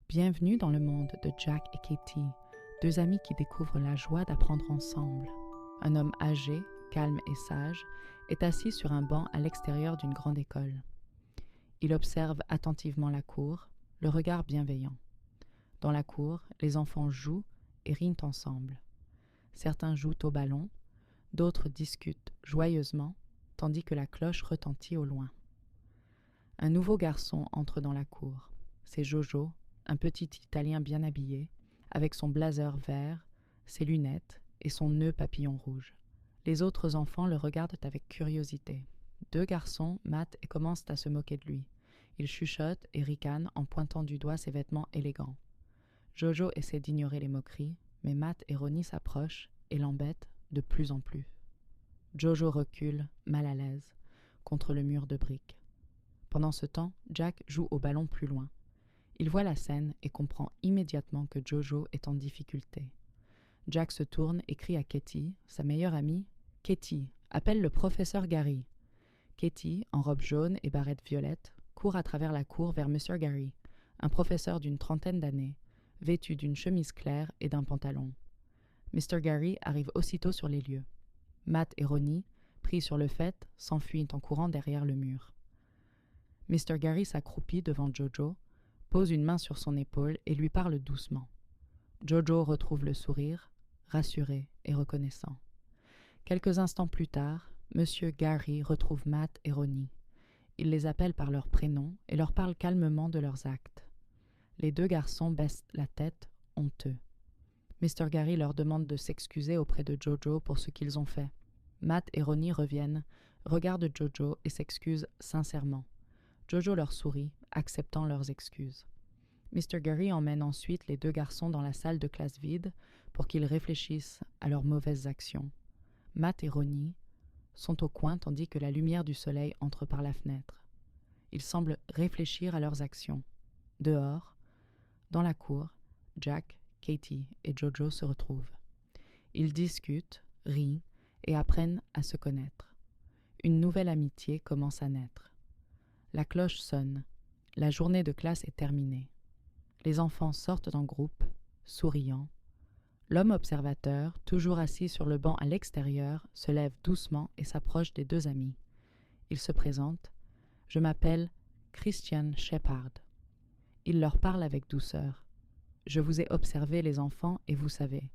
Bienvenue dans le monde de Jack et Katie, deux amis qui découvrent la joie d'apprendre ensemble. Un homme âgé, calme et sage, est assis sur un banc à l'extérieur d'une grande école. Il observe attentivement la cour, le regard bienveillant. Dans la cour, les enfants jouent et rient ensemble. Certains jouent au ballon, d'autres discutent joyeusement, tandis que la cloche retentit au loin. Un nouveau garçon entre dans la cour. C'est Jojo, un petit Italien bien habillé, avec son blazer vert, ses lunettes et son nœud papillon rouge. Les autres enfants le regardent avec curiosité. Deux garçons, Matt, et commencent à se moquer de lui. Ils chuchotent et ricanent en pointant du doigt ses vêtements élégants. Jojo essaie d'ignorer les moqueries, mais Matt et Ronnie s'approchent et l'embêtent de plus en plus. Jojo recule, mal à l'aise, contre le mur de briques. Pendant ce temps, Jack joue au ballon plus loin. Il voit la scène et comprend immédiatement que Jojo est en difficulté. Jack se tourne et crie à Katie, sa meilleure amie, « Katie, appelle le professeur Gary !» Katie, en robe jaune et barrette violette, court à travers la cour vers Mr. Gary, un professeur d'une trentaine d'années, vêtu d'une chemise claire et d'un pantalon. Mr. Gary arrive aussitôt sur les lieux. Matt et Ronnie, pris sur le fait, s'enfuient en courant derrière le mur. Mr. Gary s'accroupit devant Jojo, pose une main sur son épaule et lui parle doucement. Jojo retrouve le sourire, rassuré et reconnaissant. Quelques instants plus tard, Monsieur Gary retrouve Matt et Ronnie. Il les appelle par leurs prénoms et leur parle calmement de leurs actes. Les deux garçons baissent la tête, honteux. Mr. Gary leur demande de s'excuser auprès de Jojo pour ce qu'ils ont fait. Matt et Ronnie reviennent, regardent Jojo et s'excusent sincèrement. Jojo leur sourit, acceptant leurs excuses. Mr. Gary emmène ensuite les deux garçons dans la salle de classe vide pour qu'ils réfléchissent à leurs mauvaises actions. Matt et Ronnie sont au coin tandis que la lumière du soleil entre par la fenêtre. Ils semblent réfléchir à leurs actions. Dehors, dans la cour, Jack, Katie et Jojo se retrouvent. Ils discutent, rient et apprennent à se connaître. Une nouvelle amitié commence à naître. La cloche sonne. La journée de classe est terminée. Les enfants sortent en groupe, souriant. L'homme observateur, toujours assis sur le banc à l'extérieur, se lève doucement et s'approche des deux amis. Il se présente. « Je m'appelle Christian Shepard. » Il leur parle avec douceur. « Je vous ai observé, les enfants, et vous savez.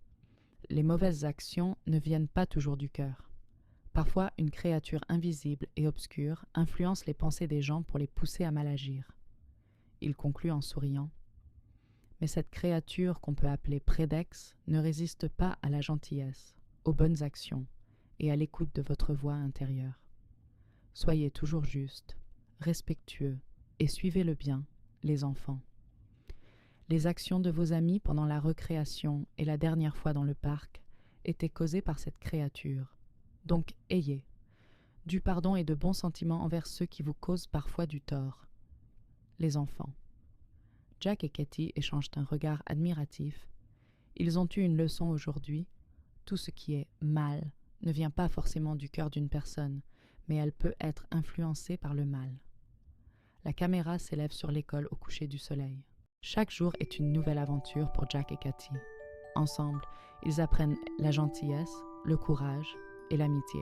Les mauvaises actions ne viennent pas toujours du cœur. Parfois, une créature invisible et obscure influence les pensées des gens pour les pousser à mal agir. » Il conclut en souriant. « Mais cette créature qu'on peut appeler prédex ne résiste pas à la gentillesse, aux bonnes actions et à l'écoute de votre voix intérieure. Soyez toujours juste, respectueux et suivez le bien, les enfants. Les actions de vos amis pendant la récréation et la dernière fois dans le parc étaient causées par cette créature. Donc ayez du pardon et de bons sentiments envers ceux qui vous causent parfois du tort. Les enfants. » Jack et Katie échangent un regard admiratif. Ils ont eu une leçon aujourd'hui. Tout ce qui est mal ne vient pas forcément du cœur d'une personne, mais elle peut être influencée par le mal. La caméra s'élève sur l'école au coucher du soleil. Chaque jour est une nouvelle aventure pour Jack et Katie. Ensemble, ils apprennent la gentillesse, le courage et l'amitié.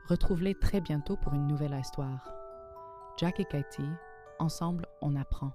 Retrouve-les très bientôt pour une nouvelle histoire. Jack et Katie, ensemble, on apprend.